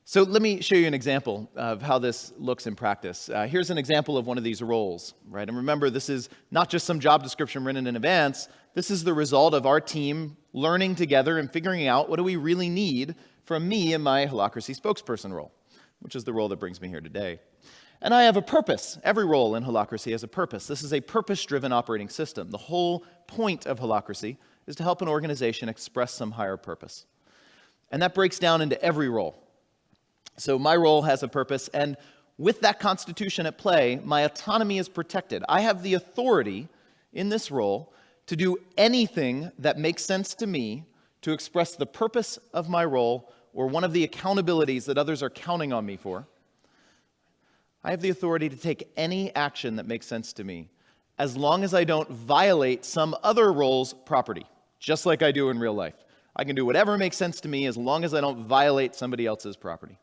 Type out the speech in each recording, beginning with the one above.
So let me show you an example of how this looks in practice. Here's an example of one of these roles, right? And remember, this is not just some job description written in advance. This is the result of our team learning together and figuring out what do we really need from me in my Holacracy spokesperson role, which is the role that brings me here today. And I have a purpose. Every role in Holacracy has a purpose. This is a purpose-driven operating system. The whole point of Holacracy is to help an organization express some higher purpose. And that breaks down into every role. So my role has a purpose, and with that constitution at play, my autonomy is protected. I have the authority in this role to do anything that makes sense to me to express the purpose of my role or one of the accountabilities that others are counting on me for. I have the authority to take any action that makes sense to me, as long as I don't violate some other role's property, just like I do in real life. I can do whatever makes sense to me as long as I don't violate somebody else's property,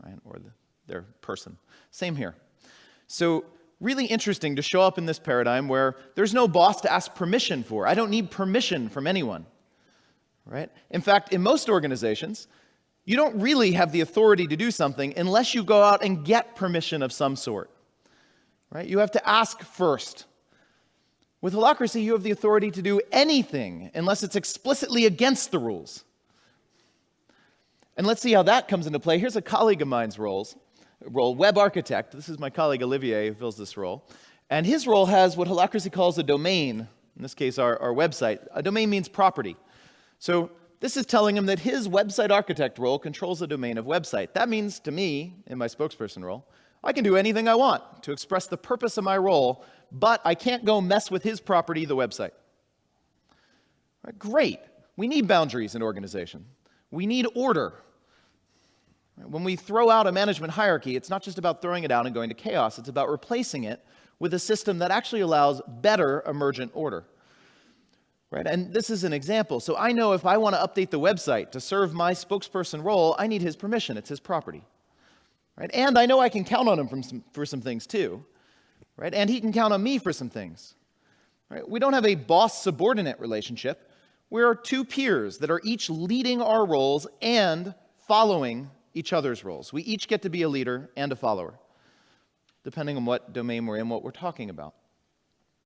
right? Or their person. Same here. So really interesting to show up in this paradigm where there's no boss to ask permission for. I don't need permission from anyone, right? In fact, in most organizations, you don't really have the authority to do something unless you go out and get permission of some sort, right? You have to ask first. With Holacracy, you have the authority to do anything unless it's explicitly against the rules. And let's see how that comes into play. Here's a colleague of mine's role, web architect. This is my colleague Olivier who fills this role. And his role has what Holacracy calls a domain, in this case our website. A domain means property. So this is telling him that his website architect role controls the domain of website. That means to me, in my spokesperson role, I can do anything I want to express the purpose of my role, but I can't go mess with his property, the website. Right, great. We need boundaries in organization. We need order. When we throw out a management hierarchy, it's not just about throwing it out and going to chaos. It's about replacing it with a system that actually allows better emergent order. Right? And this is an example. So I know if I want to update the website to serve my spokesperson role, I need his permission. It's his property. Right? And I know I can count on him for some things too. Right? And he can count on me for some things. Right? We don't have a boss-subordinate relationship. We're two peers that are each leading our roles and following each other's roles. We each get to be a leader and a follower, depending on what domain we're in, what we're talking about.